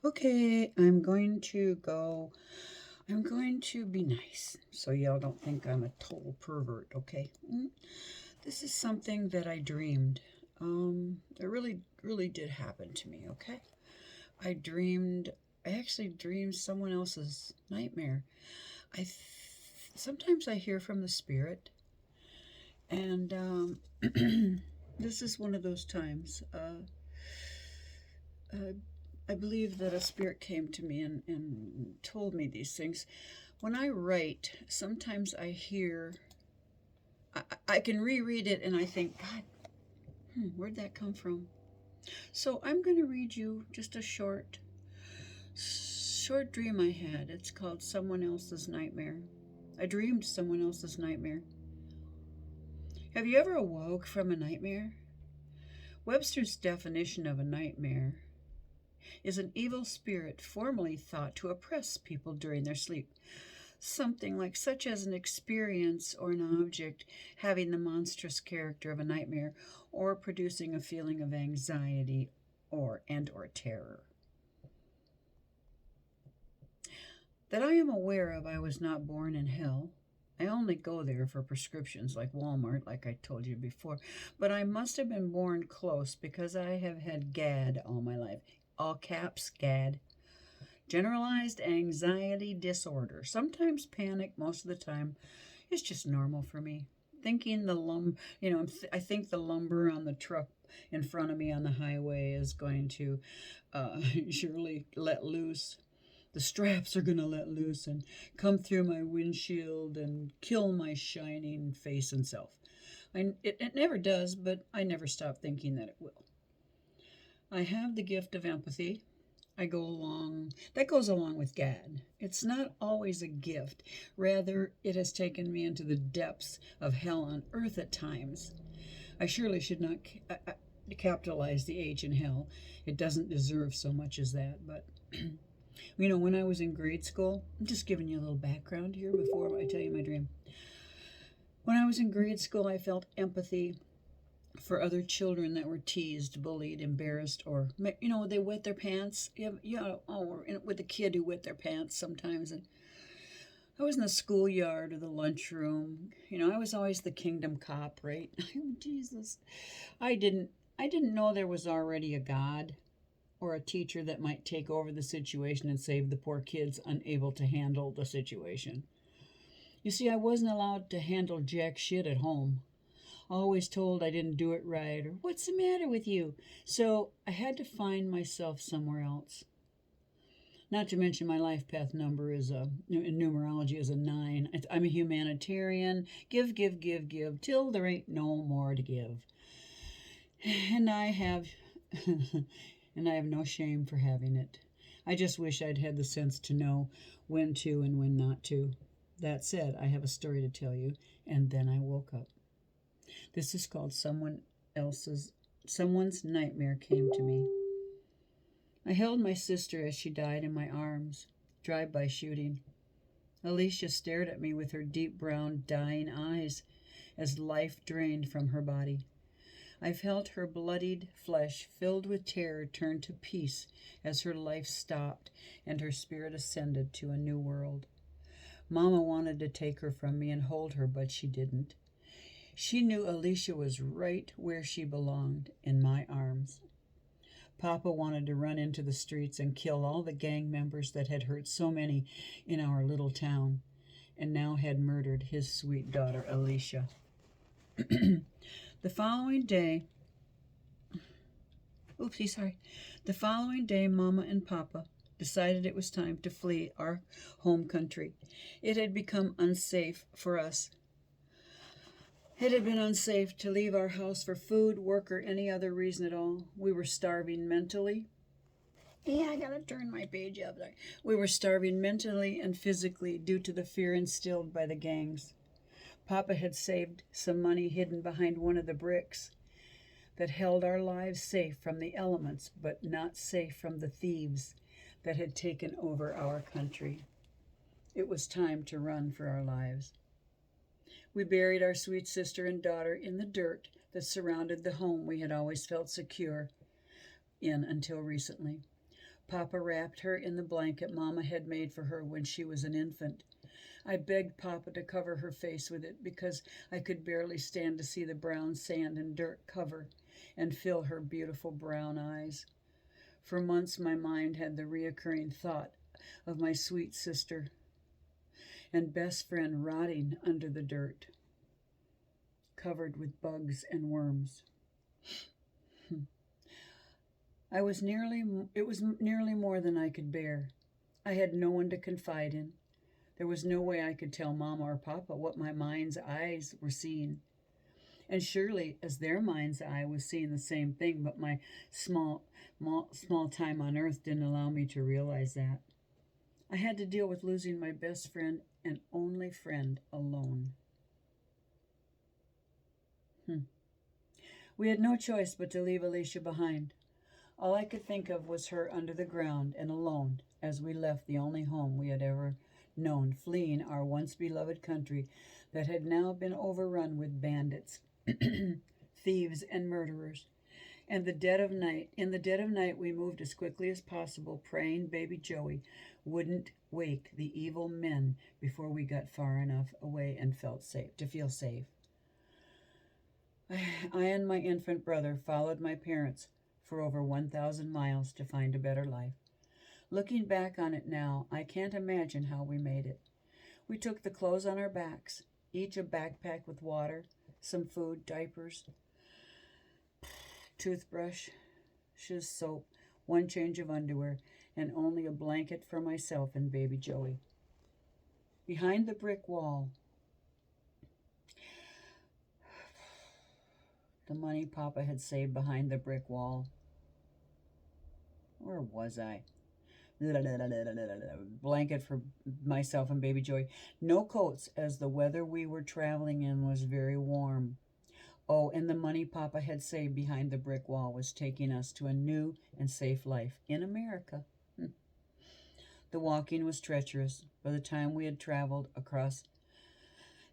Okay, I'm going to be nice so y'all don't think I'm a total pervert, okay? This is something that I dreamed. It really did happen to me, okay? I dreamed, I actually dreamed someone else's nightmare. Sometimes I hear from the spirit, and this is one of those times. Uh, I believe that a spirit came to me and told me these things. When I write, sometimes I hear, I can reread it and I think, God, where'd that come from? So I'm going to read you just a short dream I had. It's called Someone Else's Nightmare. I dreamed someone else's nightmare. Have you ever awoke from a nightmare? Webster's definition of a nightmare is an evil spirit formerly thought to oppress people during their sleep. Something like such as an experience or an object having the monstrous character of a nightmare or producing a feeling of anxiety or terror. That I am aware of, I was not born in hell. I only go there for prescriptions like Walmart, like I told you before. But I must have been born close because I have had GAD all my life. All caps, GAD. Generalized anxiety disorder. Sometimes panic, most of the time. It's just normal for me. Thinking I think the lumber on the truck in front of me on the highway is going to surely let loose. The straps are going to let loose and come through my windshield and kill my shining face and self. It never does, but I never stop thinking that it will. I have the gift of empathy. That goes along with GAD. It's not always a gift. Rather, it has taken me into the depths of hell on earth at times. I surely should not capitalize the H in hell. It doesn't deserve so much as that, but when I was in grade school, I'm just giving you a little background here before I tell you my dream. When I was in grade school, I felt empathy for other children that were teased, bullied, embarrassed, or they wet their pants. With a kid who wet their pants sometimes, and I was in the schoolyard or the lunchroom. I was always the kingdom cop, right? Oh, Jesus, I didn't, I didn't know there was already a God or a teacher that might take over the situation and save the poor kids unable to handle the situation. You see, I wasn't allowed to handle jack shit at home. Always told I didn't do it right, or what's the matter with you? So I had to find myself somewhere else. Not to mention my life path number in numerology is a 9. I'm a humanitarian. Give, give, give, give, till there ain't no more to give. And I have, and I have no shame for having it. I just wish I'd had the sense to know when to and when not to. That said, I have a story to tell you, and then I woke up. This is called Someone's Nightmare Came to Me. I held my sister as she died in my arms. Drive-by shooting. Alicia stared at me with her deep brown, dying eyes as life drained from her body. I felt her bloodied flesh filled with terror turn to peace as her life stopped and her spirit ascended to a new world. Mama wanted to take her from me and hold her, but she didn't. She knew Alicia was right where she belonged, in my arms. Papa wanted to run into the streets and kill all the gang members that had hurt so many in our little town, and now had murdered his sweet daughter, Alicia. The following day, Mama and Papa decided it was time to flee our home country. It had become unsafe for us. It had been unsafe to leave our house for food, work, or any other reason at all. We were starving mentally. Yeah, I gotta turn my page up there. We were starving mentally and physically due to the fear instilled by the gangs. Papa had saved some money hidden behind one of the bricks that held our lives safe from the elements, but not safe from the thieves that had taken over our country. It was time to run for our lives. We buried our sweet sister and daughter in the dirt that surrounded the home we had always felt secure in until recently. Papa wrapped her in the blanket Mama had made for her when she was an infant. I begged Papa to cover her face with it because I could barely stand to see the brown sand and dirt cover and fill her beautiful brown eyes. For months my mind had the reoccurring thought of my sweet sister and best friend rotting under the dirt, covered with bugs and worms. It was nearly more than I could bear. I had no one to confide in. There was no way I could tell Mama or Papa what my mind's eyes were seeing. And surely, as their mind's eye was seeing the same thing, but my small time on earth didn't allow me to realize that. I had to deal with losing my best friend and only friend alone. We had no choice but to leave Alicia behind. All I could think of was her under the ground and alone as we left the only home we had ever known, fleeing our once beloved country that had now been overrun with bandits, thieves, and murderers. In the dead of night, we moved as quickly as possible, praying baby Joey wouldn't wake the evil men before we got far enough away and feel safe. I and my infant brother followed my parents for over 1,000 miles to find a better life. Looking back on it now, I can't imagine how we made it. We took the clothes on our backs, each a backpack with water, some food, diapers, toothbrush, soap, one change of underwear, and only a blanket for myself and baby Joey. Behind the brick wall, the money Papa had saved behind the brick wall. Where was I? Blanket for myself and baby Joey. No coats, as the weather we were traveling in was very warm. Oh, and the money Papa had saved behind the brick wall was taking us to a new and safe life in America. The walking was treacherous. By the time we had traveled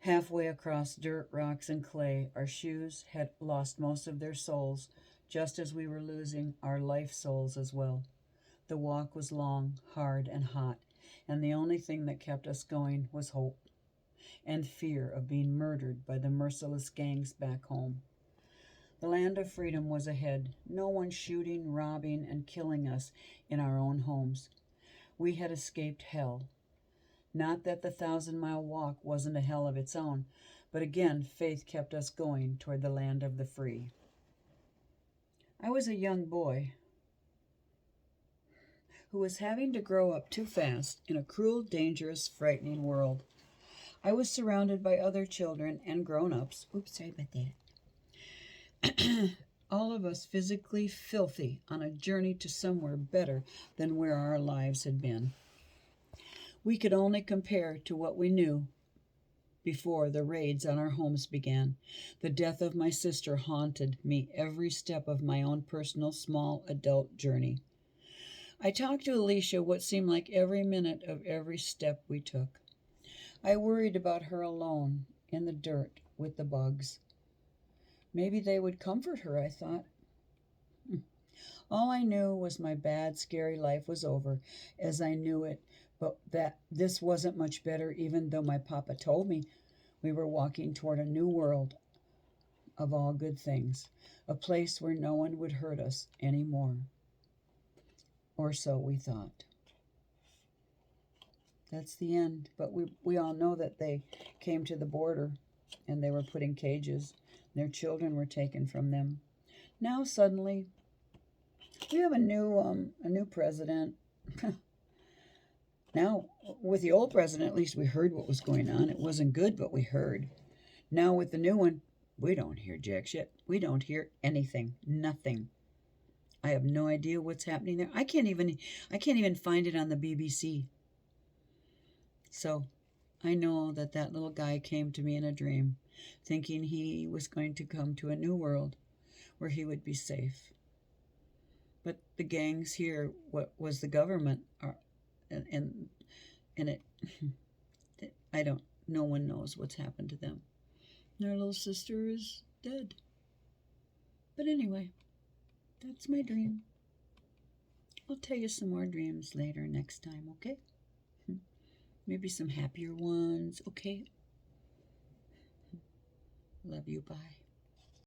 halfway across dirt, rocks, and clay, our shoes had lost most of their soles, just as we were losing our life souls as well. The walk was long, hard, and hot, and the only thing that kept us going was hope and fear of being murdered by the merciless gangs back home. The land of freedom was ahead, no one shooting, robbing, and killing us in our own homes. We had escaped hell. Not that the 1,000-mile walk wasn't a hell of its own, but again, faith kept us going toward the land of the free. I was a young boy who was having to grow up too fast in a cruel, dangerous, frightening world. I was surrounded by other children and grown-ups. Oops, sorry about that. All of us physically filthy on a journey to somewhere better than where our lives had been. We could only compare to what we knew before the raids on our homes began. The death of my sister haunted me every step of my own personal small adult journey. I talked to Alicia what seemed like every minute of every step we took. I worried about her alone in the dirt with the bugs. Maybe they would comfort her, I thought. All I knew was my bad, scary life was over as I knew it, but that this wasn't much better, even though my Papa told me we were walking toward a new world of all good things, a place where no one would hurt us anymore. Or so we thought. That's the end. But we all know that they came to the border and they were put in cages. Their children were taken from them. Now suddenly we have a new president. Now, with the old president, at least we heard what was going on. It wasn't good, but we heard. Now with the new one, we don't hear jack shit. We don't hear anything. Nothing. I have no idea what's happening there. I can't even find it on the BBC. So, I know that little guy came to me in a dream, thinking he was going to come to a new world where he would be safe. But the gangs here, what was the government, and it, no one knows what's happened to them. Their little sister is dead. But anyway, that's my dream. I'll tell you some more dreams later next time, okay? Maybe some happier ones, okay? Love you, bye.